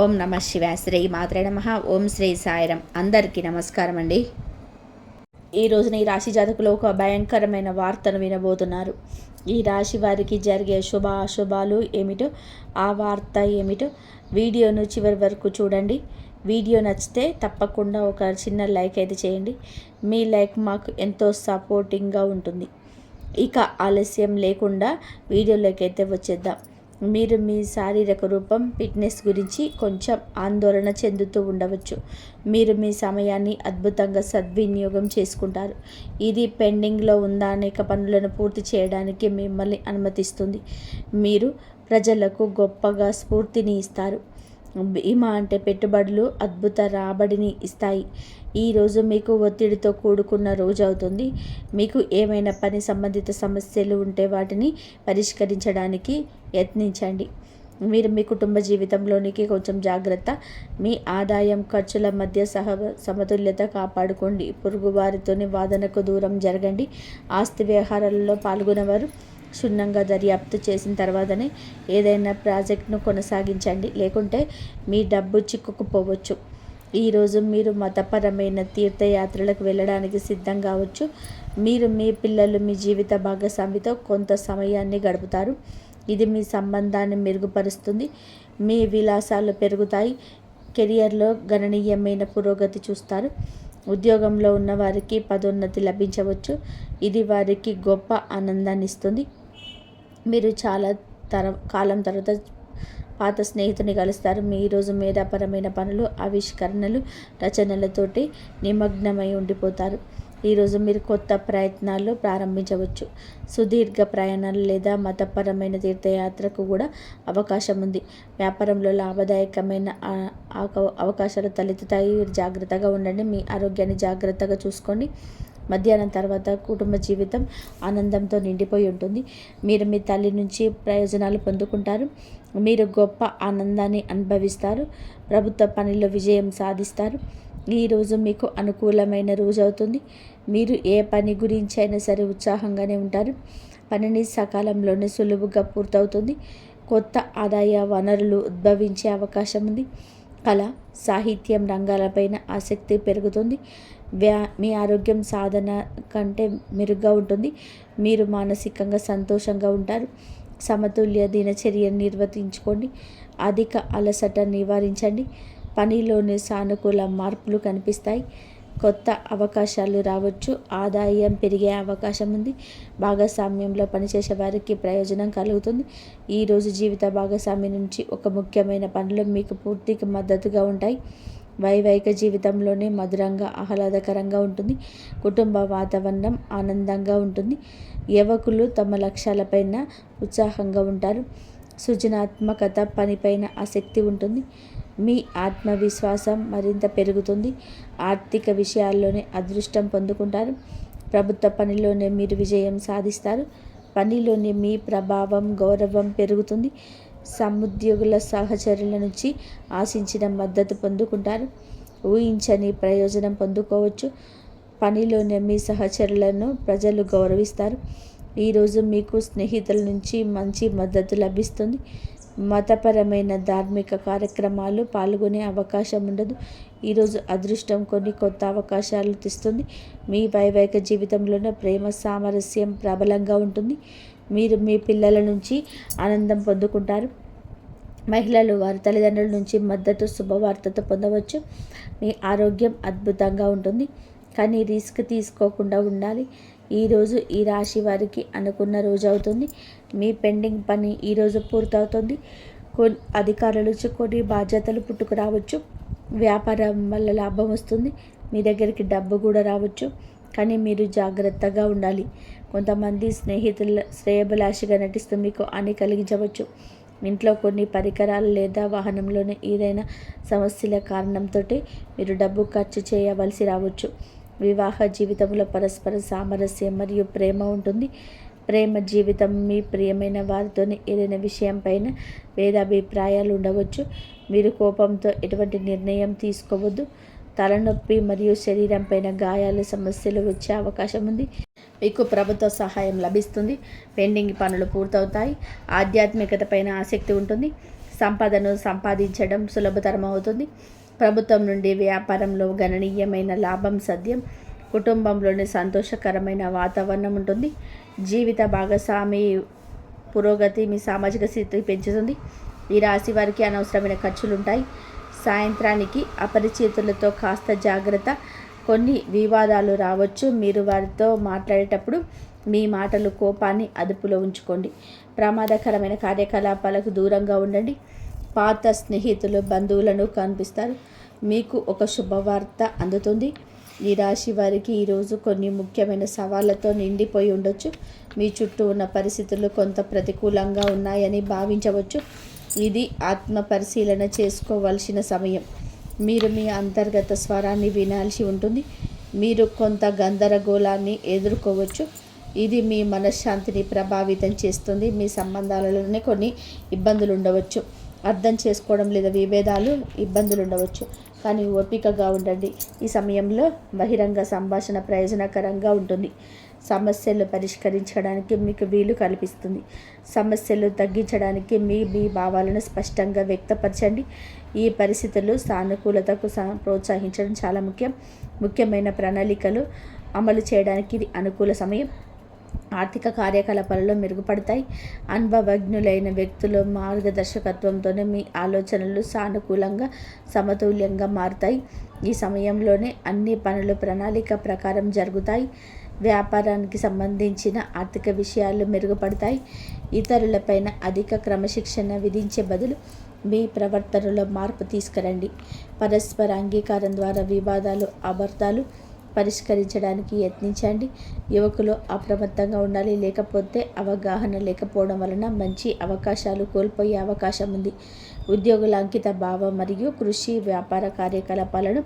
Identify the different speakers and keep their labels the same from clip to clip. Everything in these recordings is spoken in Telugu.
Speaker 1: ఓం నమ శివాయ. శ్రీ మాత్రే నమః. ఓం శ్రీ సాయిరం. అందరికీ నమస్కారం అండి. ఈ రోజున ఈ రాశి జాతకులు ఒక భయంకరమైన వార్తను వినబోతున్నారు. ఈ రాశి వారికి జరిగే అశుభాలు ఏమిటో, ఆ వార్త ఏమిటో వీడియోను చివరి వరకు చూడండి. వీడియో నచ్చితే తప్పకుండా ఒక చిన్న లైక్ అయితే చేయండి. మీ లైక్ మాకు ఎంతో సపోర్టింగ్గా ఉంటుంది. ఇక ఆలస్యం లేకుండా వీడియోలోకి అయితే వచ్చేద్దాం. మీరు మీ శారీరక రూపం, ఫిట్నెస్ గురించి కొంచెం ఆందోళన చెందుతూ ఉండవచ్చు. మీరు మీ సమయాన్ని అద్భుతంగా సద్వినియోగం చేసుకుంటారు. ఇది పెండింగ్లో ఉన్న అనేక పనులను పూర్తి చేయడానికి మిమ్మల్ని అనుమతిస్తుంది. మీరు ప్రజలకు గొప్పగా స్ఫూర్తిని ఇస్తారు. బీమా అంటే పెట్టుబడులు అద్భుత రాబడిని ఇస్తాయి. ఈరోజు మీకు ఒత్తిడితో కూడుకున్న రోజు అవుతుంది. మీకు ఏమైనా పని సంబంధిత సమస్యలు ఉంటే వాటిని పరిష్కరించడానికి యత్నించండి. మీరు మీ కుటుంబ జీవితంలోనికి కొంచెం జాగ్రత్త. మీ ఆదాయం ఖర్చుల మధ్య సమతుల్యత కాపాడుకోండి. పొరుగువారితోని వాదనకు దూరం జరగండి. ఆస్తి వ్యవహారాలలో పాల్గొనేవారు క్షుణ్ణంగా దర్యాప్తు చేసిన తర్వాతనే ఏదైనా ప్రాజెక్ట్ను కొనసాగించండి, లేకుంటే మీ డబ్బు చిక్కుకుపోవచ్చు. ఈరోజు మీరు మతపరమైన తీర్థయాత్రలకు వెళ్ళడానికి సిద్ధం కావచ్చు. మీరు మీ పిల్లలు, మీ జీవిత భాగస్వామితో కొంత సమయాన్ని గడుపుతారు. ఇది మీ సంబంధాన్ని మెరుగుపరుస్తుంది. మీ విలాసాలు పెరుగుతాయి. కెరియర్లో గణనీయమైన పురోగతి చూస్తారు. ఉద్యోగంలో ఉన్న వారికి పదోన్నతి లభించవచ్చు. ఇది వారికి గొప్ప ఆనందాన్ని ఇస్తుంది. మీరు చాలా కాలం తర్వాత పాత స్నేహితుని కలుస్తారు. మీ ఈరోజు మేధాపరమైన పనులు, ఆవిష్కరణలు, రచనలతోటి నిమగ్నమై ఉండిపోతారు. ఈరోజు మీరు కొత్త ప్రయత్నాలు ప్రారంభించవచ్చు. సుదీర్ఘ ప్రయాణాలు లేదా మతపరమైన తీర్థయాత్రకు కూడా అవకాశం ఉంది. వ్యాపారంలో లాభదాయకమైన అవకాశాలు తలెత్తుతాయి. జాగ్రత్తగా ఉండండి. మీ ఆరోగ్యాన్ని జాగ్రత్తగా చూసుకోండి. మధ్యాహ్నం తర్వాత కుటుంబ జీవితం ఆనందంతో నిండిపోయి ఉంటుంది. మీరు మీ తల్లి నుంచి ప్రయోజనాలు పొందుకుంటారు. మీరు గొప్ప ఆనందాన్ని అనుభవిస్తారు. ప్రభుత్వ పనిలో విజయం సాధిస్తారు. ఈరోజు మీకు అనుకూలమైన రోజు అవుతుంది. మీరు ఏ పని గురించి అయినా సరే ఉత్సాహంగానే ఉంటారు. పనిని సకాలంలోనే సులువుగా పూర్తవుతుంది. కొత్త ఆదాయ వనరులు ఉద్భవించే అవకాశం ఉంది. కళ, సాహిత్యం రంగాలపైన ఆసక్తి పెరుగుతుంది. మీ ఆరోగ్యం సాధన కంటే మెరుగ్గా ఉంటుంది. మీరు మానసికంగా సంతోషంగా ఉంటారు. సమతుల్య దినచర్యను నిర్వర్తించుకోండి. అధిక అలసట నివారించండి. పనిలోని సానుకూల మార్పులు కనిపిస్తాయి. కొత్త అవకాశాలు రావచ్చు. ఆదాయం పెరిగే అవకాశం ఉంది. భాగస్వామ్యంలో పనిచేసే వారికి ప్రయోజనం కలుగుతుంది. ఈరోజు జీవిత భాగస్వామి నుంచి ఒక ముఖ్యమైన పనులు మీకు పూర్తిగా మద్దతుగా ఉంటాయి. వైవాహిక జీవితంలోనే మధురంగా, ఆహ్లాదకరంగా ఉంటుంది. కుటుంబ వాతావరణం ఆనందంగా ఉంటుంది. యువకులు తమ లక్ష్యాలపైన ఉత్సాహంగా ఉంటారు. సృజనాత్మకత, పనిపైన ఆసక్తి ఉంటుంది. మీ ఆత్మవిశ్వాసం మరింత పెరుగుతుంది. ఆర్థిక విషయాల్లోనే అదృష్టం పొందుకుంటారు. ప్రభుత్వ పనిలోనే మీరు విజయం సాధిస్తారు. పనిలోని మీ ప్రభావం, గౌరవం పెరుగుతుంది. సముద్యోగుల సహచరుల నుంచి ఆశించిన మద్దతు పొందుకుంటారు. ఊహించని ప్రయోజనం పొందుకోవచ్చు. పనిలోనే మీ సహచరులను ప్రజలు గౌరవిస్తారు. ఈరోజు మీకు స్నేహితుల నుంచి మంచి మద్దతు లభిస్తుంది. మతపరమైన ధార్మిక కార్యక్రమాలు పాల్గొనే అవకాశం ఉండదు. ఈరోజు అదృష్టం కొన్ని కొత్త అవకాశాలు తెస్తుంది. మీ వైవాహిక జీవితంలోనే ప్రేమ, సామరస్యం ప్రబలంగా ఉంటుంది. మీరు మీ పిల్లల నుంచి ఆనందం పొందుకుంటారు. మహిళలు వారి తల్లిదండ్రుల నుంచి మద్దతు, శుభవార్తతో పొందవచ్చు. మీ ఆరోగ్యం అద్భుతంగా ఉంటుంది, కానీ రిస్క్ తీసుకోకుండా ఉండాలి. ఈరోజు ఈ రాశి వారికి అనుకున్న రోజు అవుతుంది. మీ పెండింగ్ పని ఈరోజు పూర్తవుతుంది. అధికారుల నుంచి కొన్ని బాధ్యతలు పుట్టుకురావచ్చు. వ్యాపారం వల్ల లాభం వస్తుంది. మీ దగ్గరికి డబ్బు కూడా రావచ్చు, కానీ మీరు జాగ్రత్తగా ఉండాలి. కొంతమంది స్నేహితుల శ్రేయభిలాషిగా నటిస్తూ మీకు హాని కలిగించవచ్చు. ఇంట్లో కొన్ని పరికరాలు లేదా వాహనంలోనే ఏదైనా సమస్యల కారణంతో మీరు డబ్బు ఖర్చు చేయవలసి రావచ్చు. వివాహ జీవితంలో పరస్పర సామరస్యం మరియు ప్రేమ ఉంటుంది. ప్రేమ జీవితం, మీ ప్రియమైన వారితోనే ఏదైనా విషయం పైన భేదాభిప్రాయాలు ఉండవచ్చు. మీరు కోపంతో ఎటువంటి నిర్ణయం తీసుకోవద్దు. తలనొప్పి మరియు శరీరం పైన గాయాలు, సమస్యలు వచ్చే అవకాశం ఉంది. మీకు ప్రభుత్వ సహాయం లభిస్తుంది. పెండింగ్ పనులు పూర్తవుతాయి. ఆధ్యాత్మికత పైన ఆసక్తి ఉంటుంది. సంపదను సంపాదించడం సులభతరం అవుతుంది. ప్రభుత్వం నుండి వ్యాపారంలో గణనీయమైన లాభం సాధ్యం. కుటుంబంలోని సంతోషకరమైన వాతావరణం ఉంటుంది. జీవిత భాగస్వామి పురోగతి మీ సామాజిక స్థితి పెంచుతుంది. ఈ రాశి వారికి అనవసరమైన ఖర్చులు ఉంటాయి. సాయంత్రానికి అపరిచితులతో కాస్త జాగ్రత్త. కొన్ని వివాదాలు రావచ్చు. మీరు వారితో మాట్లాడేటప్పుడు మీ మాటలు కోపాన్ని అదుపులో ఉంచుకోండి. ప్రమాదకరమైన కార్యకలాపాలకు దూరంగా ఉండండి. పాత స్నేహితులు బంధువులను కనిపిస్తారు. మీకు ఒక శుభవార్త అందుతుంది. ఈ రాశి వారికి ఈరోజు కొన్ని ముఖ్యమైన సవాళ్లతో నిండిపోయి ఉండొచ్చు. మీ చుట్టూ ఉన్న పరిస్థితులు కొంత ప్రతికూలంగా ఉన్నాయని భావించవచ్చు. ఇది ఆత్మ పరిశీలన చేసుకోవాల్సిన సమయం. మీరు మీ అంతర్గత స్వరాన్ని వినాల్సి ఉంటుంది. మీరు కొంత గందరగోళాన్ని ఎదుర్కోవచ్చు. ఇది మీ మనశ్శాంతిని ప్రభావితం చేస్తుంది. మీ సంబంధాలలోనే కొన్ని ఇబ్బందులు ఉండవచ్చు. అర్థం చేసుకోవడం లేదా విభేదాలు ఇబ్బందులు ఉండవచ్చు. కానీ ఓపికగా ఉండండి. ఈ సమయంలో బహిరంగ సంభాషణ ప్రయోజనకరంగా ఉంటుంది. సమస్యలు పరిష్కరించడానికి మీకు వీలు కల్పిస్తుంది. సమస్యలు తగ్గించడానికి మీ భావాలను స్పష్టంగా వ్యక్తపరచండి. ఈ పరిస్థితులు సానుకూలతకు ప్రోత్సహించడం చాలా ముఖ్యమైన ప్రణాళికలు అమలు చేయడానికి ఇది అనుకూల సమయం. ఆర్థిక కార్యకలాపాలలో మెరుగుపడతాయి. అనుభవజ్ఞులైన వ్యక్తుల మార్గదర్శకత్వంతోనే మీ ఆలోచనలు సానుకూలంగా సమతుల్యంగా మారుతాయి. ఈ సమయంలోనే అన్ని పనులు ప్రణాళిక ప్రకారం జరుగుతాయి. వ్యాపారానికి సంబంధించిన ఆర్థిక విషయాలు మెరుగుపడతాయి. ఇతరులపైన అధిక క్రమశిక్షణ విధించే బదులు మీ ప్రవర్తనలో మార్పు తీసుకురండి. పరస్పర అంగీకారం ద్వారా వివాదాలు అబద్ధాలు పరిష్కరించడానికి యత్నించండి. యువకులు అప్రమత్తంగా ఉండాలి. లేకపోతే అవగాహన లేకపోవడం వలన మంచి అవకాశాలు కోల్పోయే అవకాశం ఉంది. ఉద్యోగుల అంకిత భావం మరియు కృషి వ్యాపార కార్యకలాపాలను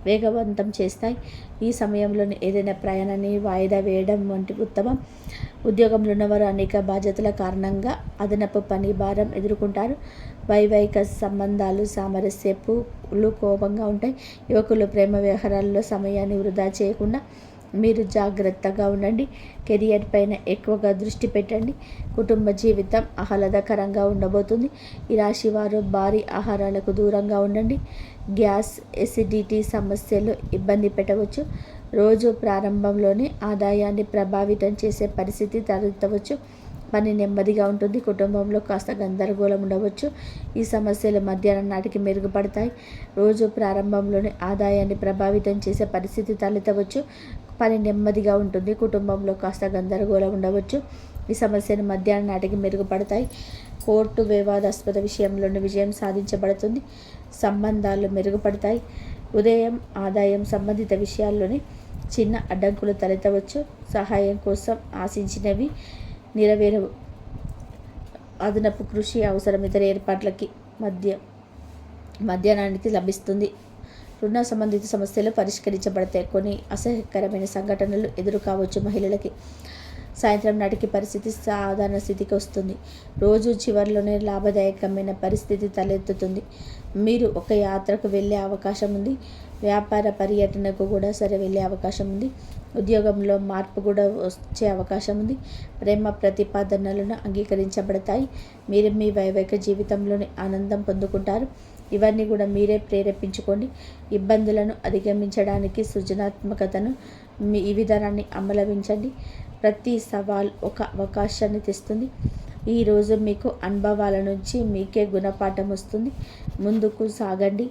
Speaker 1: వేగవంతం చేస్తాయి. ఈ సమయంలో ఏదైనా ప్రయాణాన్ని వాయిదా వేయడం వంటి ఉత్తమం. ఉద్యోగంలో ఉన్నవారు అనేక బాధ్యతల కారణంగా అదనపు పని భారం ఎదుర్కొంటారు. వైవాహిక సంబంధాలు సామరస్యపులు కోపంగా ఉంటాయి. యువకులు ప్రేమ వ్యవహారాల్లో సమయాన్ని వృధా చేయకుండా మీరు జాగ్రత్తగా ఉండండి. కెరియర్ పైన ఎక్కువగా దృష్టి పెట్టండి. కుటుంబ జీవితం ఆహ్లాదకరంగా ఉండబోతుంది. ఈ రాశి వారు భారీ ఆహారాలకు దూరంగా ఉండండి. గ్యాస్, ఎసిడిటీ సమస్యలు ఇబ్బంది పెట్టవచ్చు. రోజు ప్రారంభంలోనే ఆదాయాన్ని ప్రభావితం చేసే పరిస్థితి తలెత్తవచ్చు. పని నెమ్మదిగా ఉంటుంది. కుటుంబంలో కాస్త గందరగోళం ఉండవచ్చు. ఈ సమస్యలు మధ్యాహ్నం నాటికి మెరుగుపడతాయి. రోజు ప్రారంభంలోనే ఆదాయాన్ని ప్రభావితం చేసే పరిస్థితి తలెత్తవచ్చు. పని నెమ్మదిగా ఉంటుంది. కుటుంబంలో కాస్త గందరగోళం ఉండవచ్చు. ఈ సమస్యలు మధ్యాహ్నం నాటికి మెరుగుపడతాయి. కోర్టు వివాదాస్పద విషయంలోని విజయం సాధించబడుతుంది. సంబంధాలు మెరుగుపడతాయి. ఉదయం ఆదాయం సంబంధిత విషయాల్లోనే చిన్న అడ్డంకులు తలెత్తవచ్చు. సహాయం కోసం ఆశించినవి నెరవేరవు. అదనపు కృషి అవసరం. ఇతర ఏర్పాట్లకి మధ్యాహ్నానికి లభిస్తుంది. రుణ సంబంధిత సమస్యలు పరిష్కరించబడతాయి. కొన్ని అసహ్యకరమైన సంఘటనలు ఎదురు కావచ్చు. మహిళలకి సాయంత్రం నాటికి పరిస్థితి సాధారణ స్థితికి వస్తుంది. రోజు చివరిలోనే లాభదాయకమైన పరిస్థితి తలెత్తుతుంది. మీరు ఒక యాత్రకు వెళ్ళే అవకాశం ఉంది. వ్యాపార పర్యటనకు కూడా వెళ్ళే అవకాశం ఉంది. ఉద్యోగంలో మార్పు కూడా వచ్చే అవకాశం ఉంది. ప్రేమ ప్రతిపాదనలను అంగీకరించబడతాయి. మీరు మీ వైవాహిక జీవితంలోని ఆనందం పొందుకుంటారు. ఇవన్నీ కూడా మీరే ప్రేరేపించుకోండి. ఇబ్బందులను అధిగమించడానికి సృజనాత్మకతను ఈ విధానాన్ని అమలవించండి. ప్రతి సవాల్ ఒక అవకాశాన్ని తెస్తుంది. ఈరోజు మీకు అనుభవాల నుంచి మీకే గుణపాఠం వస్తుంది. ముందుకు సాగండి.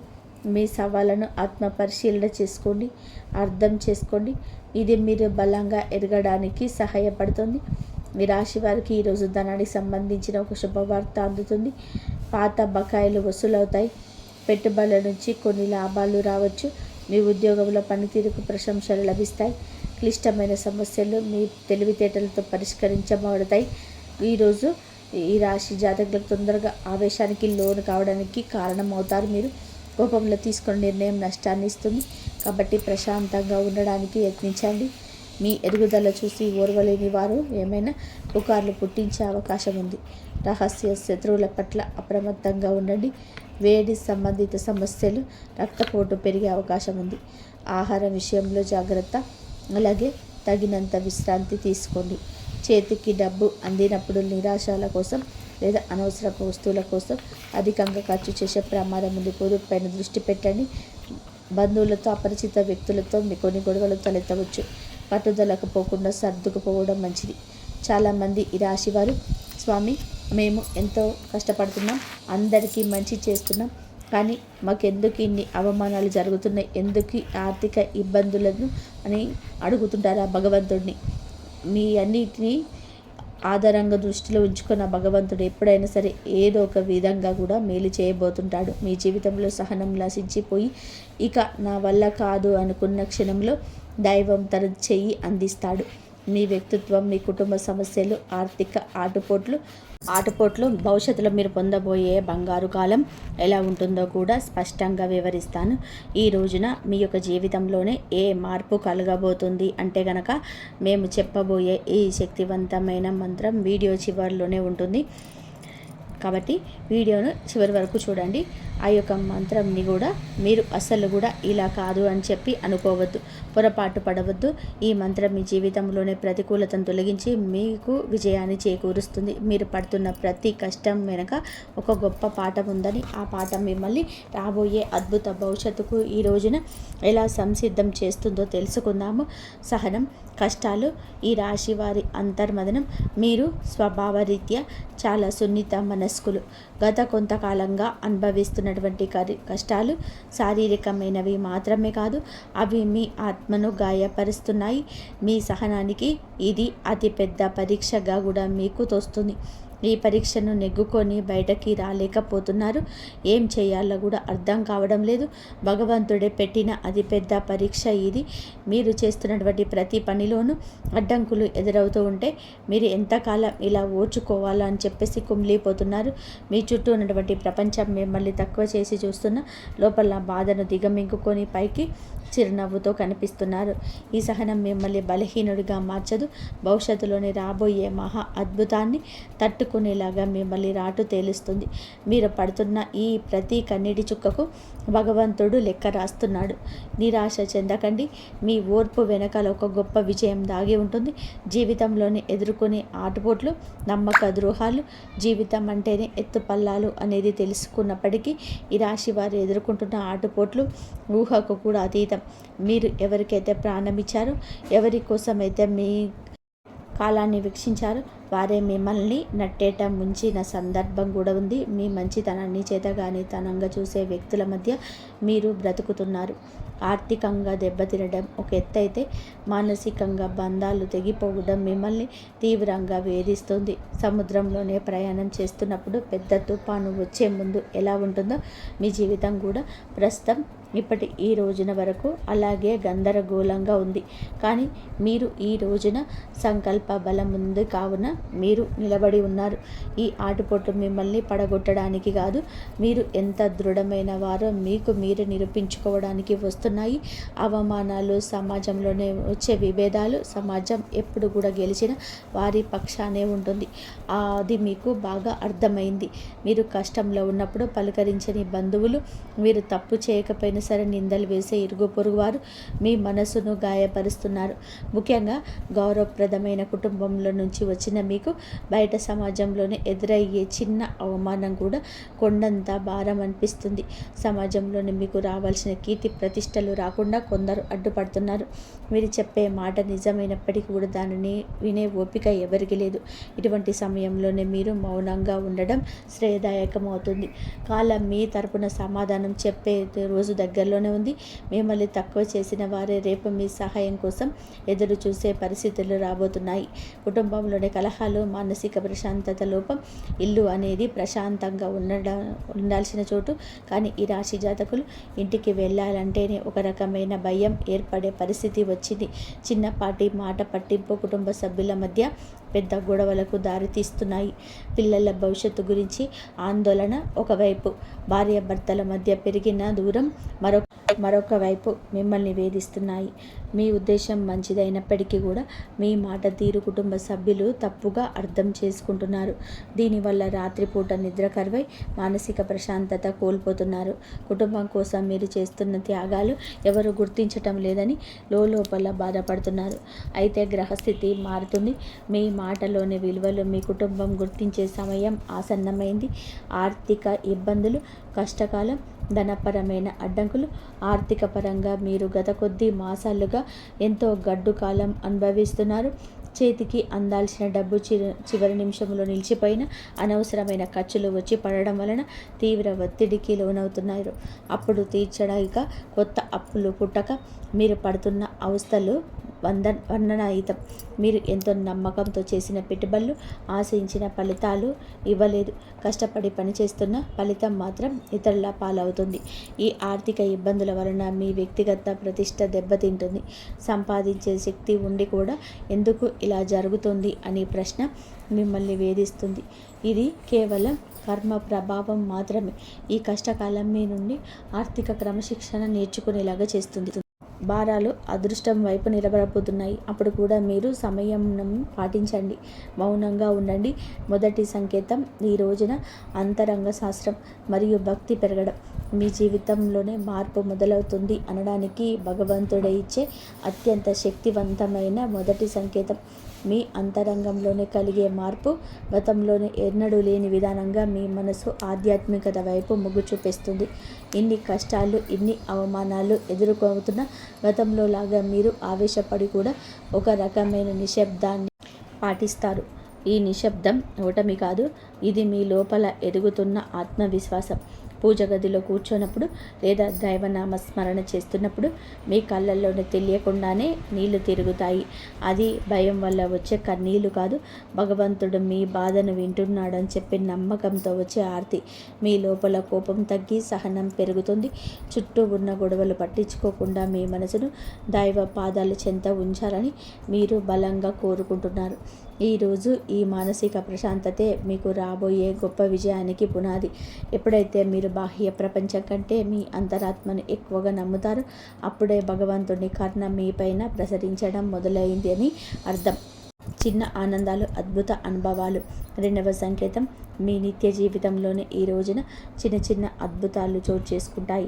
Speaker 1: మీ సవాళ్ళను ఆత్మపరిశీలన చేసుకోండి. అర్థం చేసుకోండి. ఇది మీరు బలంగా ఎదగడానికి సహాయపడుతుంది. మీ రాశి వారికి ఈరోజు ధనానికి సంబంధించిన ఒక శుభవార్త అందుతుంది. పాత బకాయిలు వసూలవుతాయి. పెట్టుబడుల నుంచి కొన్ని లాభాలు రావచ్చు. మీ ఉద్యోగంలో పనితీరుకు ప్రశంసలు లభిస్తాయి. క్లిష్టమైన సమస్యలు మీ తెలివితేటలతో పరిష్కరించబడతాయి. ఈరోజు ఈ రాశి జాతకులకు తొందరగా ఆవేశానికి లోను కావడానికి కారణమవుతారు. మీరు కోపంలో తీసుకున్న నిర్ణయం నష్టాన్ని ఇస్తుంది. కాబట్టి ప్రశాంతంగా ఉండడానికి యత్నించండి. మీ ఎదుగుదల చూసి ఓర్వలేని వారు ఏమైనా పుకార్లు పుట్టించే అవకాశం ఉంది. రహస్య శత్రువుల పట్ల అప్రమత్తంగా ఉండండి. వేడి సంబంధిత సమస్యలు, రక్తపోటు పెరిగే అవకాశం ఉంది. ఆహారం విషయంలో జాగ్రత్త. అలాగే తగినంత విశ్రాంతి తీసుకోండి. చేతికి డబ్బు అందినప్పుడు నిరాశల కోసం లేదా అనవసరపు వస్తువుల కోసం అధికంగా ఖర్చు చేసే ప్రమాదం ఉంది. పొదుపుపైన దృష్టి పెట్టండి. బంధువులతో, అపరిచిత వ్యక్తులతో మీ కొన్ని గొడవలు తలెత్తవచ్చు. పట్టుదలకు పోకుండా సర్దుకుపోవడం మంచిది. చాలామంది ఈ రాశి వారు, స్వామి మేము ఎంతో కష్టపడుతున్నాం, అందరికీ మంచి చేస్తున్నాం, కానీ మాకెందుకు ఇన్ని అవమానాలు జరుగుతున్నాయి, ఎందుకు ఆర్థిక ఇబ్బందులను అని అడుగుతుంటారు ఆ భగవంతుడిని. మీ అన్నిటినీ ఆధారంగా దృష్టిలో ఉంచుకున్న భగవంతుడు ఎప్పుడైనా సరే ఏదో ఒక విధంగా కూడా మేలు చేయబోతుంటాడు. మీ జీవితంలో సహనం నశించిపోయి ఇక నా వల్ల కాదు అనుకున్న క్షణంలో దైవం తన చెయ్యి అందిస్తాడు. మీ వ్యక్తిత్వం, మీ కుటుంబ సమస్యలు, ఆర్థిక ఆటుపోట్లు భవిష్యత్తులో మీరు పొందబోయే బంగారు కాలం ఎలా ఉంటుందో కూడా స్పష్టంగా వివరిస్తాను. ఈ రోజున మీ యొక్క జీవితంలోనే ఏ మార్పు కలగబోతుంది అంటే గనక మేము చెప్పబోయే ఈ శక్తివంతమైన మంత్రం వీడియో చివరిలోనే ఉంటుంది. కాబట్టి వీడియోను చివరి వరకు చూడండి. ఆ యొక్క మంత్రంని కూడా మీరు అస్సలు కూడా ఇలా కాదు అని చెప్పి అనుకోవద్దు, పొరపాటు పడవద్దు. ఈ మంత్రం మీ జీవితంలోనే ప్రతికూలతను తొలగించి మీకు విజయాన్ని చేకూరుస్తుంది. మీరు పడుతున్న ప్రతి కష్టం వెనక ఒక గొప్ప పాఠం ఉందని, ఆ పాఠం మిమ్మల్ని రాబోయే అద్భుత భవిష్యత్తుకు ఈ రోజున ఎలా సంసిద్ధం చేస్తుందో తెలుసుకుందాము. సహనం, కష్టాలు ఈ రాశి వారి అంతర్మదనం. మీరు స్వభావరీత్యా చాలా సున్నిత మనస్కులు. గత కొంతకాలంగా అనుభవిస్తున్నటువంటి కష్టాలు శారీరకమైనవి మాత్రమే కాదు, అవి మీ ఆత్మను గాయపరుస్తున్నాయి. మీ సహనానికి ఇది అతిపెద్ద పరీక్షగా కూడా మీకు తోస్తుంది. ఈ పరీక్షను నెగ్గుకొని బయటకి రాలేకపోతున్నారు. ఏం చేయాలో కూడా అర్థం కావడం లేదు. భగవంతుడే పెట్టిన అతిపెద్ద పరీక్ష ఇది. మీరు చేస్తున్నటువంటి ప్రతి పనిలోనూ అడ్డంకులు ఎదురవుతూ ఉంటే మీరు ఎంతకాలం ఇలా ఓర్చుకోవాలో అని చెప్పేసి కుమిలిపోతున్నారు. మీ చుట్టూ ఉన్నటువంటి ప్రపంచం మిమ్మల్ని తక్కువ చేసి చూస్తున్న లోపల బాధను దిగమింగుకొని పైకి చిరునవ్వుతో కనిపిస్తున్నారు. ఈ సహనం మిమ్మల్ని బలహీనుడిగా మార్చదు. భవిష్యత్తులోని రాబోయే మహా అద్భుతాన్ని తట్టుకునేలాగా మిమ్మల్ని రాటు తేలుస్తుంది. మీరు పడుతున్న ఈ ప్రతి కన్నీటి చుక్కకు భగవంతుడు లెక్క రాస్తున్నాడు. నిరాశ చెందకండి. మీ ఓర్పు వెనకాల ఒక గొప్ప విజయం దాగి ఉంటుంది. జీవితంలోని ఎదుర్కొనే ఆటుపోట్లు, నమ్మక ద్రోహాలు, జీవితం అంటేనే ఎత్తుపల్లాలు అనేది తెలుసుకున్నప్పటికీ ఈ రాశి వారు ఎదుర్కొంటున్న ఆటుపోట్లు ఊహకు కూడా అతీతం. మీరు ఎవరికైతే ప్రాణమిచ్చారో, ఎవరి కోసమైతే మీ కాలాన్ని వీక్షించారో వారే మిమ్మల్ని నట్టేట ముంచిన సందర్భం కూడా ఉంది. మీ మంచితనాన్ని చేతగానితనంగా చూసే వ్యక్తుల మధ్య మీరు బ్రతుకుతున్నారు. ఆర్థికంగా దెబ్బతినడం ఒక ఎత్తైతే, మానసికంగా బంధాలు తెగిపోవడం మిమ్మల్ని తీవ్రంగా వేధిస్తుంది. సముద్రంలోనే ప్రయాణం చేస్తున్నప్పుడు పెద్ద తుఫాను వచ్చే ముందు ఎలా ఉంటుందో మీ జీవితం కూడా ప్రస్తుతం ఇప్పటి ఈ రోజున వరకు అలాగే గందరగోళంగా ఉంది. కానీ మీరు ఈ రోజున సంకల్ప బలం ఉంది కావున మీరు నిలబడి ఉన్నారు. ఈ ఆటుపోట్లు మిమ్మల్ని పడగొట్టడానికి కాదు, మీరు ఎంత దృఢమైన వారో మీకు మీరు నిరూపించుకోవడానికి వస్తున్నాయి. అవమానాలు, సమాజంలోనే వచ్చే విభేదాలు, సమాజం ఎప్పుడు కూడా గెలిచిన వారి పక్షానే ఉంటుంది. అది మీకు బాగా అర్థమైంది. మీరు కష్టంలో ఉన్నప్పుడు పలకరించని బంధువులు, మీరు తప్పు చేయకపోయినా సరే నిందలు వేసే ఇరుగు పొరుగు వారు మీ మనసును గాయపరుస్తున్నారు. ముఖ్యంగా గౌరవప్రదమైన కుటుంబంలో నుంచి వచ్చిన మీకు బయట సమాజంలోనే ఎదురయ్యే చిన్న అవమానం కూడా కొండంత భారం అనిపిస్తుంది. సమాజంలోనే మీకు రావాల్సిన కీర్తి ప్రతిష్టలు రాకుండా కొందరు అడ్డుపడుతున్నారు. మీరు చెప్పే మాట నిజమైనప్పటికీ కూడా దానిని వినే ఓపిక ఎవరికి లేదు. ఇటువంటి సమయంలోనే మీరు మౌనంగా ఉండడం శ్రేయదాయకం అవుతుంది. కాలం మీ తరపున సమాధానం చెప్పే రోజు దగ్గరలోనే ఉంది. మిమ్మల్ని తక్కువ చేసిన వారే రేపు మీ సహాయం కోసం ఎదురు చూసే పరిస్థితులు రాబోతున్నాయి. కుటుంబంలోని కలహాలు, మానసిక ప్రశాంతత లోపం, ఇల్లు అనేది ప్రశాంతంగా ఉండాల్సిన చోటు. కానీ ఈ రాశి జాతకులు ఇంటికి వెళ్ళాలంటేనే ఒక రకమైన భయం ఏర్పడే పరిస్థితి వచ్చింది. చిన్నపాటి మాట పట్టింపు కుటుంబ సభ్యుల మధ్య పెద్ద గొడవలకు దారితీస్తున్నాయి. పిల్లల భవిష్యత్తు గురించి ఆందోళన ఒకవైపు, భార్యాభర్తల మధ్య పెరిగిన దూరం మరొక వైపు మిమ్మల్ని వేధిస్తున్నాయి. మీ ఉద్దేశం మంచిదైనప్పటికీ కూడా మీ మాట తీరు కుటుంబ సభ్యులు తప్పుగా అర్థం చేసుకుంటున్నారు. దీనివల్ల రాత్రిపూట నిద్ర కరువై మానసిక ప్రశాంతత కోల్పోతున్నారు. కుటుంబం కోసం మీరు చేస్తున్న త్యాగాలు ఎవరు గుర్తించటం లేదని లోపల బాధపడుతున్నారు. అయితే గ్రహస్థితి మారుతుంది. మీ మాటలోని విలువలు మీ కుటుంబం గుర్తించే సమయం ఆసన్నమైంది. ఆర్థిక ఇబ్బందులు, కష్టకాలం, ధనపరమైన అడ్డంకులు. ఆర్థిక పరంగా మీరు గత కొద్ది మాసాలుగా ఎంతో గడ్డు కాలం అనుభవిస్తున్నారు. చేతికి అందాల్సిన డబ్బు చివరి నిమిషంలో నిలిచిపోయిన అనవసరమైన ఖర్చులు వచ్చి పడడం వలన తీవ్ర ఒత్తిడికి లోనవుతున్నారు. అప్పుడు తీర్చడానికి కొత్త అప్పులు పుట్టక మీరు పడుతున్న అవస్థలు వర్ణనాతీతం. మీరు ఎంతో నమ్మకంతో చేసిన పెట్టుబడులు ఆశించిన ఫలితాలు ఇవ్వలేదు. కష్టపడి పనిచేస్తున్న ఫలితం మాత్రం ఇతరుల పాలవుతుంది. ఈ ఆర్థిక ఇబ్బందుల వలన మీ వ్యక్తిగత ప్రతిష్ట దెబ్బతింటుంది. సంపాదించే శక్తి ఉండి కూడా ఎందుకు ఇలా జరుగుతుంది అనే ప్రశ్న మిమ్మల్ని వేధిస్తుంది. ఇది కేవలం కర్మ ప్రభావం మాత్రమే. ఈ కష్టకాలం మీ నుండి ఆర్థిక క్రమశిక్షణ నేర్చుకునేలాగా చేస్తుంది. భారాలు అదృష్టం వైపు నిలబడబోతున్నాయి. అప్పుడు కూడా మీరు సంయమనం పాటించండి, మౌనంగా ఉండండి. మొదటి సంకేతం ఈ రోజున అంతరంగ శాస్త్రం మరియు భక్తి పెరగడం. మీ జీవితంలోనే మార్పు మొదలవుతుంది అనడానికి భగవంతుడే ఇచ్చే అత్యంత శక్తివంతమైన మొదటి సంకేతం. మీ అంతరంగంలోనే కలిగే మార్పు గతంలోనే ఎన్నడూ లేని విధానంగా మీ మనసు ఆధ్యాత్మికత వైపు మొగ్గు చూపిస్తుంది. ఇన్ని కష్టాలు, ఇన్ని అవమానాలు ఎదుర్కొంటున్న గతంలో లాగా మీరు ఆవేశపడి కూడా ఒక రకమైన నిశ్శబ్దాన్ని పాటిస్తారు. ఈ నిశ్శబ్దం ఓటమి కాదు, ఇది మీ లోపల ఎదుగుతున్న ఆత్మవిశ్వాసం. పూజ గదిలో కూర్చున్నప్పుడు లేదా దైవనామ స్మరణ చేస్తున్నప్పుడు మీ కళ్ళల్లోనే తెలియకుండానే నీళ్లు తిరుగుతాయి. అది భయం వల్ల వచ్చే కన్నీళ్లు కాదు, భగవంతుడు మీ బాధను వింటున్నాడని చెప్పి నమ్మకంతో వచ్చే ఆర్తి. మీ లోపల కోపం తగ్గి సహనం పెరుగుతుంది. చుట్టూ ఉన్న గొడవలు పట్టించుకోకుండా మీ మనసును దైవ పాదాల చెంత ఉంచాలని మీరు బలంగా కోరుకుంటున్నారు. ఈరోజు ఈ మానసిక ప్రశాంతతే మీకు రాబోయే గొప్ప విజయానికి పునాది. ఎప్పుడైతే మీరు బాహ్య ప్రపంచం కంటే మీ అంతరాత్మను ఎక్కువగా నమ్ముతారో అప్పుడే భగవంతుని కరుణ మీపైన ప్రసరించడం మొదలైంది అని అర్థం. చిన్న ఆనందాలు, అద్భుత అనుభవాలు. రెండవ సంకేతం మీ నిత్య జీవితంలోనే ఈ రోజున చిన్న చిన్న అద్భుతాలు చోటు చేసుకుంటాయి.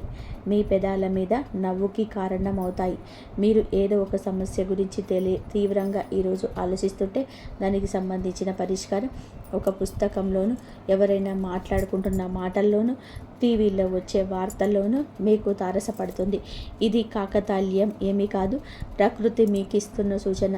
Speaker 1: మీ పెదాల మీద నవ్వుకి కారణమవుతాయి. మీరు ఏదో ఒక సమస్య గురించి తీవ్రంగా ఈరోజు ఆలోచిస్తుంటే దానికి సంబంధించిన పరిష్కారం ఒక పుస్తకంలోనూ, ఎవరైనా మాట్లాడుకుంటున్న మాటల్లోనూ, టీవీలో వచ్చే వార్తల్లోనూ మీకు తారసపడుతుంది. ఇది కాకతాళీయం ఏమీ కాదు, ప్రకృతి మీకు ఇస్తున్న సూచన.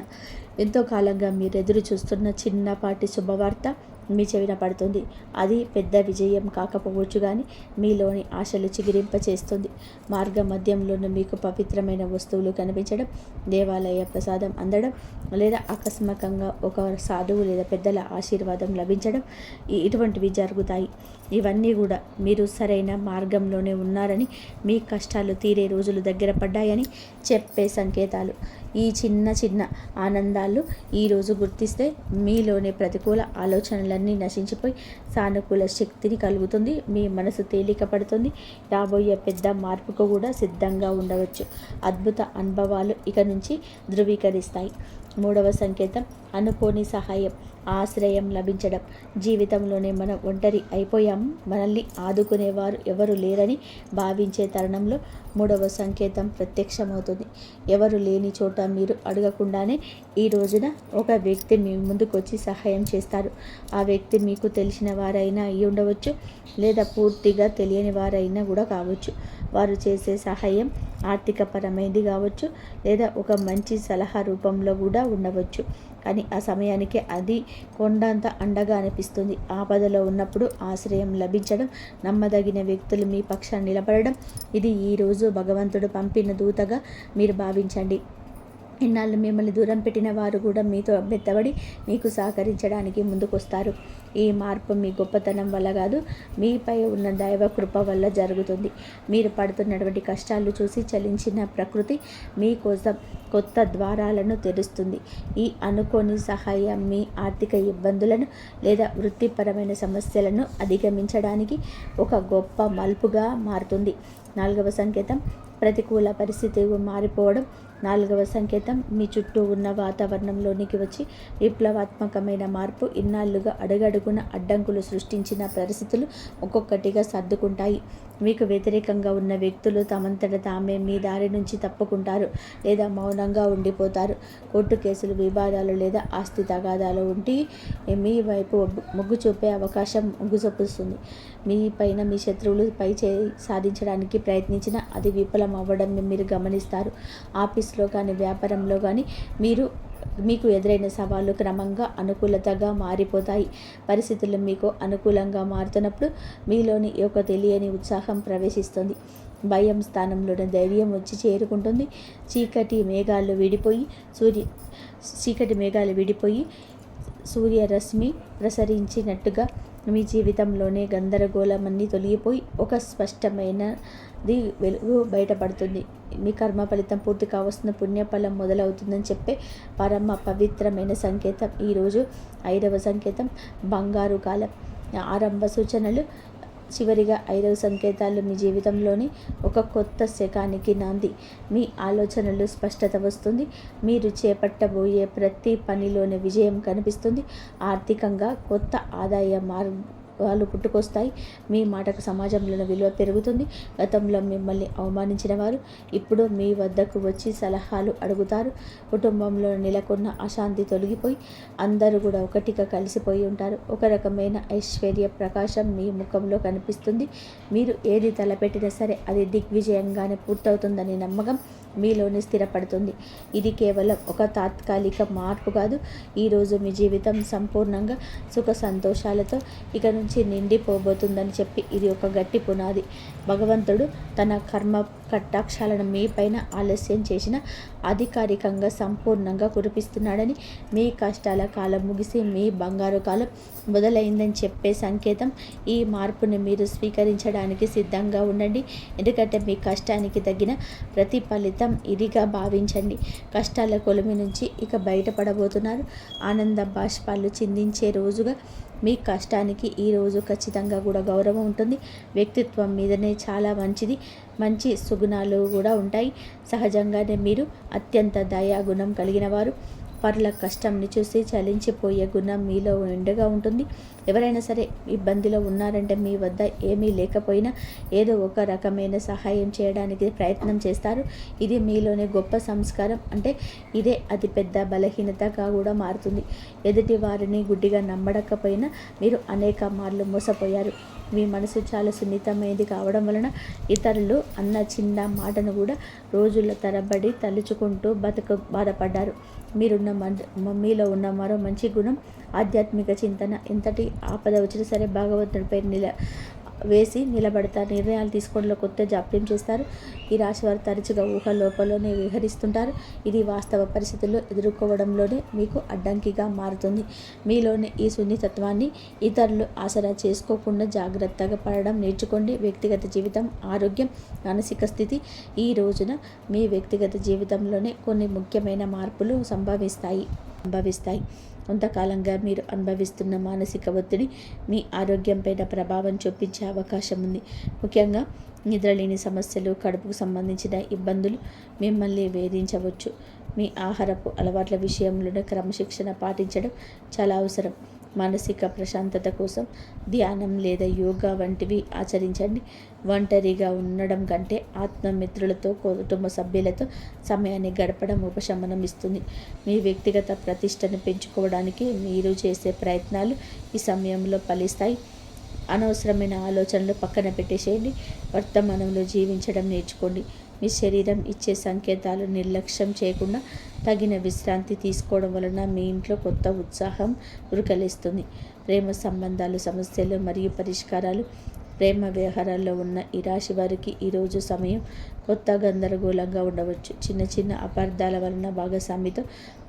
Speaker 1: ఎంతో కాలంగా మీరు ఎదురు చూస్తున్న చిన్నపాటి శుభవార్త మీ చెవిన పడుతుంది. అది పెద్ద విజయం కాకపోవచ్చు కానీ మీలోని ఆశలు చిగురింపచేస్తుంది. మార్గ మధ్యంలోనూ మీకు పవిత్రమైన వస్తువులు కనిపించడం, దేవాలయ ప్రసాదం అందడం, లేదా ఆకస్మికంగా ఒక సాధువు లేదా పెద్దల ఆశీర్వాదం లభించడం, ఇటువంటివి జరుగుతాయి. ఇవన్నీ కూడా మీరు సరైన మార్గంలోనే ఉన్నారని, మీ కష్టాలు తీరే రోజులు దగ్గర పడ్డాయని చెప్పే సంకేతాలు. ఈ చిన్న చిన్న ఆనందాలు ఈరోజు గుర్తిస్తే మీలోని ప్రతికూల ఆలోచనలన్నీ నశించిపోయి సానుకూల శక్తిని కలుగుతుంది. మీ మనసు తేలిక పడుతుంది. రాబోయే పెద్ద మార్పుకు కూడా సిద్ధంగా ఉండవచ్చు. అద్భుత అనుభవాలు ఇక నుంచి ధృవీకరిస్తాయి. మూడవ సంకేతం అనుకోని సహాయం, ఆశ్రయం లభించడం. జీవితంలోనే మనం ఒంటరి అయిపోయాము, మనల్ని ఆదుకునేవారు ఎవరు లేరని భావించే తరుణంలో మూడవ సంకేతం ప్రత్యక్షమవుతుంది. ఎవరు లేని చోట మీరు అడగకుండానే ఈ రోజున ఒక వ్యక్తి మీ ముందుకు వచ్చి సహాయం చేస్తారు. ఆ వ్యక్తి మీకు తెలిసిన వారైనా అయి ఉండవచ్చు, లేదా పూర్తిగా తెలియని వారైనా కూడా కావచ్చు. వారు చేసే సహాయం ఆర్థికపరమైనది కావచ్చు, లేదా ఒక మంచి సలహా రూపంలో కూడా ఉండవచ్చు. కానీ ఆ సమయానికి అది కొండంత అండగా అనిపిస్తుంది. ఆపదలో ఉన్నప్పుడు ఆశ్రయం లభించడం, నమ్మదగిన వ్యక్తులు మీ పక్షాన్ని నిలబడడం, ఇది ఈరోజు భగవంతుడు పంపిన దూతగా మీరు భావించండి. ఇన్నాళ్ళు మిమ్మల్ని దూరం పెట్టిన వారు కూడా మీతో మెత్తబడి మీకు సహకరించడానికి ముందుకొస్తారు. ఈ మార్పు మీ గొప్పతనం వల్ల కాదు, మీపై ఉన్న దైవ కృప వల్ల జరుగుతుంది. మీరు పడుతున్నటువంటి కష్టాలు చూసి చలించిన ప్రకృతి మీకోసం కొత్త ద్వారాలను తెరుస్తుంది. ఈ అనుకోని సహాయం మీ ఆర్థిక ఇబ్బందులను లేదా వృత్తిపరమైన సమస్యలను అధిగమించడానికి ఒక గొప్ప మలుపుగా మారుతుంది. 4వ సంకేతం ప్రతికూల పరిస్థితి మారిపోవడం. 4వ సంకేతం మీ చుట్టూ ఉన్న వాతావరణంలోనికి వచ్చి విప్లవాత్మకమైన మార్పు. ఇన్నాళ్ళుగా అడుగడుగున అడ్డంకులు సృష్టించిన పరిస్థితులు ఒక్కొక్కటిగా సర్దుకుంటాయి. మీకు వ్యతిరేకంగా ఉన్న వ్యక్తులు తమంతట తామే మీ దారి నుంచి తప్పుకుంటారు లేదా మౌనంగా ఉండిపోతారు. కోర్టు కేసులు, వివాదాలు లేదా ఆస్తి తగాదాలు ఉండి మీ వైపు మొగ్గు చూపే అవకాశం మొగ్గుచూపుస్తుంది. మీ పైన మీ శత్రువులు పై చేయి సాధించడానికి ప్రయత్నించినా అది విఫలం అవ్వడం మీరు గమనిస్తారు. ఆఫీస్లో కానీ వ్యాపారంలో కానీ మీకు ఎదురైన సవాళ్లు క్రమంగా అనుకూలతగా మారిపోతాయి. పరిస్థితులు మీకు అనుకూలంగా మారుతున్నప్పుడు మీలోని ఒక తెలియని ఉత్సాహం ప్రవేశిస్తుంది. భయం స్థానంలోని ధైర్యం వచ్చి చేరుకుంటుంది. చీకటి మేఘాలు విడిపోయి సూర్యరశ్మి ప్రసరించినట్టుగా మీ జీవితంలోనే గందరగోళమన్నీ తొలగిపోయి ఒక స్పష్టమైనది వెలుగు బయటపడుతుంది. మీ కర్మ ఫలితం పూర్తి కావస్తున్న పుణ్యఫలం మొదలవుతుందని చెప్పే పరమ పవిత్రమైన సంకేతం ఈరోజు. 5వ సంకేతం బంగారు కాలం. ఆరంభ సూచనలు. చివరిగా 5వ సంకేతాలు మీ జీవితంలోని ఒక కొత్త శకానికి నాంది. మీ ఆలోచనలు స్పష్టత వస్తుంది. మీరు చేపట్టబోయే ప్రతి పనిలోని విజయం కనిపిస్తుంది. ఆర్థికంగా కొత్త ఆదాయ మార్గాలు పుట్టుకొస్తాయి. మీ మాటకు సమాజంలోని విలువ పెరుగుతుంది. గతంలో మిమ్మల్ని అవమానించిన వారు ఇప్పుడు మీ వద్దకు వచ్చి సలహాలు అడుగుతారు. కుటుంబంలో నెలకొన్న అశాంతి తొలగిపోయి అందరూ కూడా ఒకటిగా కలిసిపోయి ఉంటారు. ఒక రకమైన ఐశ్వర్య ప్రకాశం మీ ముఖంలో కనిపిస్తుంది. మీరు ఏది తలపెట్టినా సరే అది దిగ్విజయంగానే పూర్తవుతుందనే నమ్మకం మీలోని స్థిరపడుతుంది. ఇది కేవలం ఒక తాత్కాలిక మార్పు కాదు. ఈరోజు మీ జీవితం సంపూర్ణంగా సుఖ సంతోషాలతో ఇక నుంచి నిండిపోబోతుందని చెప్పి ఇది ఒక గట్టి పునాది. భగవంతుడు తన కర్మ కటాక్షాలను మీ పైన ఆలస్యం చేసిన అధికారికంగా సంపూర్ణంగా కురిపిస్తున్నాడని, మీ కష్టాల కాలం ముగిసి మీ బంగారు కాలం మొదలైందని చెప్పే సంకేతం. ఈ మార్పుని మీరు స్వీకరించడానికి సిద్ధంగా ఉండండి. ఎందుకంటే మీ కష్టానికి తగిన ప్రతిఫలితం ఇదిగా భావించండి. కష్టాల కొలిమి నుంచి ఇక బయటపడబోతున్నారు. ఆనంద బాష్పాలు చిందించే రోజుగా మీ కష్టానికి ఈ రోజు ఖచ్చితంగా కూడా గౌరవం ఉంటుంది. వ్యక్తిత్వం మీదనే చాలా మంచి సుగుణాలు కూడా ఉంటాయి. సహజంగానే మీరు అత్యంత దయాగుణం కలిగిన వారు. పరుల కష్టంని చూసి చలించిపోయే గుణం మీలో నిండుగా ఉంటుంది. ఎవరైనా సరే ఇబ్బందిలో ఉన్నారంటే మీ వద్ద ఏమీ లేకపోయినా ఏదో ఒక రకమైన సహాయం చేయడానికి ప్రయత్నం చేస్తారు. ఇది మీలోని గొప్ప సంస్కారం. అంటే ఇదే అతిపెద్ద బలహీనతగా కూడా మారుతుంది. ఎదుటి వారిని గుడ్డిగా నమ్మడకపోయినా మీరు అనేక మార్లు మోసపోయారు. మీ మనసు చాలా సున్నితమైనది కావడం వలన ఇతరులు అన్న చిన్న మాటను కూడా రోజుల తరబడి తలుచుకుంటూ బాధపడ్డారు. మీలో ఉన్న మరో మంచి గుణం ఆధ్యాత్మిక చింతన. ఎంతటి ఆపద వచ్చినా సరే భగవంతుడిపై నిలబడతారు. నిర్ణయాలు తీసుకోవడంలో కొత్త జాప్యం చేస్తారు. ఈ రాశి వారు తరచుగా ఊహలోపలోనే విహరిస్తుంటారు. ఇది వాస్తవ పరిస్థితుల్లో ఎదుర్కోవడంలోనే మీకు అడ్డంకిగా మారుతుంది. మీలోని ఈ సున్నితత్వాన్ని ఇతరులు ఆసరా చేసుకోకుండా జాగ్రత్తగా పడడం నేర్చుకోండి. వ్యక్తిగత జీవితం, ఆరోగ్యం, మానసిక స్థితి. ఈ రోజున మీ వ్యక్తిగత జీవితంలోనే కొన్ని ముఖ్యమైన మార్పులు సంభవిస్తాయి. కొంతకాలంగా మీరు అనుభవిస్తున్న మానసిక ఒత్తిడి మీ ఆరోగ్యంపైన ప్రభావం చూపించే అవకాశం ఉంది. ముఖ్యంగా నిద్రలేని సమస్యలు, కడుపుకు సంబంధించిన ఇబ్బందులు మిమ్మల్ని వేధించవచ్చు. మీ ఆహారపు అలవాట్ల విషయంలోనే క్రమశిక్షణ పాటించడం చాలా అవసరం. మానసిక ప్రశాంతత కోసం ధ్యానం లేదా యోగా వంటివి ఆచరించండి. ఒంటరిగా ఉండడం కంటే ఆత్మమిత్రులతో, కుటుంబ సభ్యులతో సమయాన్ని గడపడం ఉపశమనం ఇస్తుంది. మీ వ్యక్తిగత ప్రతిష్టను పెంచుకోవడానికి మీరు చేసే ప్రయత్నాలు ఈ సమయంలో ఫలిస్తాయి. అనవసరమైన ఆలోచనలు పక్కన పెట్టేసేయండి. వర్తమానంలో జీవించడం నేర్చుకోండి. మీ శరీరం ఇచ్చే సంకేతాలు నిర్లక్ష్యం చేయకుండా తగిన విశ్రాంతి తీసుకోవడం వలన మీ ఇంట్లో కొత్త ఉత్సాహం ఉరకలేస్తుంది. ప్రేమ సంబంధాలు, సమస్యలు మరియు పరిష్కారాలు ప్రేమ వ్యవహారాల్లో ఉన్న ఈ రాశి వారికి ఈరోజు సమయం కొత్త గందరగోళంగా ఉండవచ్చు. చిన్న చిన్న అపార్థాల వలన భాగస్వామితో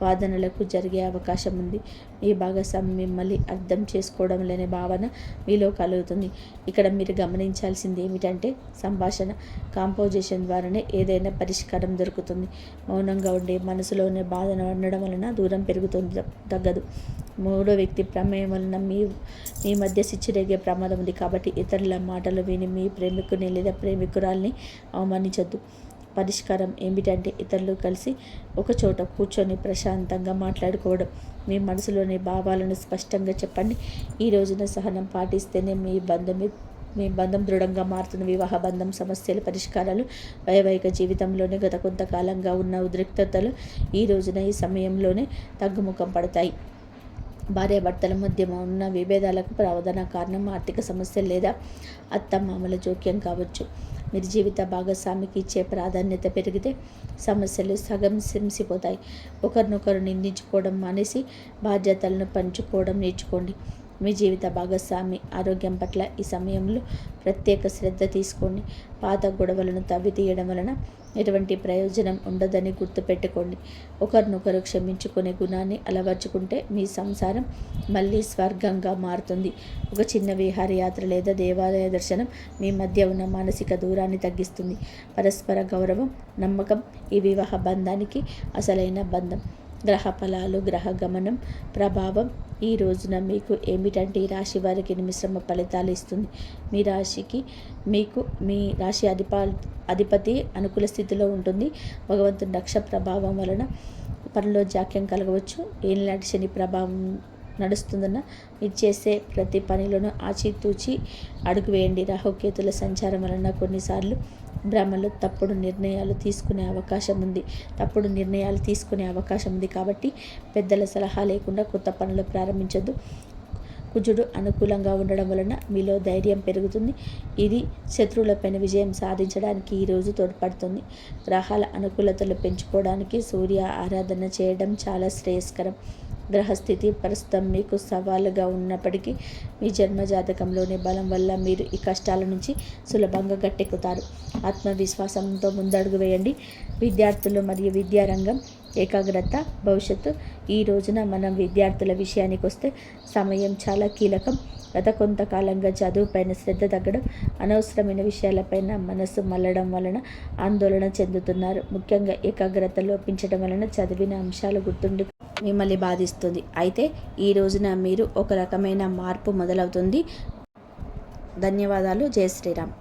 Speaker 1: వాదనలకు జరిగే అవకాశం ఉంది. మీ భాగస్వామి మిమ్మల్ని అర్థం చేసుకోవడం లేని భావన మీలో కలుగుతుంది. ఇక్కడ మీరు గమనించాల్సింది ఏమిటంటే సంభాషణ కాంపోజిషన్ ద్వారానే ఏదైనా పరిష్కారం దొరుకుతుంది. మౌనంగా ఉండే మనసులోనే బాధను ఉండడం వలన దూరం పెరుగుతుంది తగ్గదు. మూడో వ్యక్తి ప్రమేయం వలన మీ మధ్య సిచ్చిరేగే ప్రమాదం ఉంది. కాబట్టి ఇతరుల మాటలు విని మీ ప్రేమికుని లేదా ప్రేమికురాల్ని అవమానించొద్దు. పరిష్కారం ఏమిటంటే ఇతరులు కలిసి ఒక చోట కూర్చొని ప్రశాంతంగా మాట్లాడుకోవడం. మీ మనసులోని భావాలను స్పష్టంగా చెప్పండి. ఈ రోజున సహనం పాటిస్తేనే మీ బంధం దృఢంగా మారుతుంది. వివాహ బంధం సమస్యలు పరిష్కారాలు వైవాహిక జీవితంలోనే గత కొంతకాలంగా ఉన్న ఉద్రిక్తతలు ఈ రోజున ఈ సమయంలోనే తగ్గుముఖం పడతాయి. భార్యాభర్తల మధ్య ఉన్న విభేదాలకు ప్రధాన కారణం ఆర్థిక సమస్యలు లేదా అత్తమామల జోక్యం కావచ్చు. మీరు జీవిత భాగస్వామికి ఇచ్చే ప్రాధాన్యత పెరిగితే సమస్యలు సగం సింసిపోతాయి. ఒకరినొకరు నిందించుకోవడం మానేసి బాధ్యతలను పంచుకోవడం నేర్చుకోండి. మీ జీవిత భాగస్వామి ఆరోగ్యం పట్ల ఈ సమయంలో ప్రత్యేక శ్రద్ధ తీసుకోండి. పాత గొడవలను తవ్వి తీయడం వలన ఎటువంటి ప్రయోజనం ఉండదని గుర్తుపెట్టుకోండి. ఒకరినొకరు క్షమించుకునే గుణాన్ని అలవర్చుకుంటే మీ సంసారం మళ్ళీ స్వర్గంగా మారుతుంది. ఒక చిన్న విహారయాత్ర లేదా దేవాలయ దర్శనం మీ మధ్య ఉన్న మానసిక దూరాన్ని తగ్గిస్తుంది. పరస్పర గౌరవం, నమ్మకం ఈ వివాహ బంధానికి అసలైన బంధం. గ్రహ ఫలాలు, గ్రహ గమనం ప్రభావం ఈ రోజున మీకు ఏమిటంటే ఈ రాశి వారికి మిశ్రమ ఫలితాలు ఇస్తుంది. మీ రాశి అధిపతి అనుకూల స్థితిలో ఉంటుంది. భగవంతుని రక్ష ప్రభావం వలన పనిలో జాక్యం కలగవచ్చు. ఏలినాటి శని ప్రభావం నడుస్తుందన్న మీరు చేసే ప్రతి పనిలోనూ ఆచితూచి అడుగు వేయండి. రాహుకేతుల సంచారం వలన కొన్నిసార్లు భ్రమలు తప్పుడు నిర్ణయాలు తీసుకునే అవకాశం ఉంది. కాబట్టి పెద్దల సలహా లేకుండా కొత్త పనులు ప్రారంభించొద్దు. కుజుడు అనుకూలంగా ఉండడం వలన మీలో ధైర్యం పెరుగుతుంది. ఇది శత్రువులపైన విజయం సాధించడానికి ఈరోజు తోడ్పడుతుంది. గ్రహాల అనుకూలతలు పెంచుకోవడానికి సూర్య ఆరాధన చేయడం చాలా శ్రేయస్కరం. గ్రహస్థితి ప్రస్తుతం మీకు సవాలుగా ఉన్నప్పటికీ మీ జన్మజాతకంలోని బలం వల్ల మీరు ఈ కష్టాల నుంచి సులభంగా గట్టెక్కుతారు. ఆత్మవిశ్వాసంతో ముందడుగు వేయండి. విద్యార్థులు మరియు విద్యారంగం ఏకాగ్రత భవిష్యత్తు. ఈ రోజున మనం విద్యార్థుల విషయానికి వస్తే సమయం చాలా కీలకం. గత కొంతకాలంగా చదువుపైన శ్రద్ధ తగ్గడం, అనవసరమైన విషయాలపైన మనసు మళ్ళడం వలన ఆందోళన చెందుతున్నారు. ముఖ్యంగా ఏకాగ్రత లోపించడం వలన చదివిన అంశాలు గుర్తుండి మిమ్మల్ని బాధిస్తుంది. అయితే ఈ రోజున మీరు ఒక రకమైన మార్పు మొదలవుతుంది. ధన్యవాదాలు. జై శ్రీరామ్.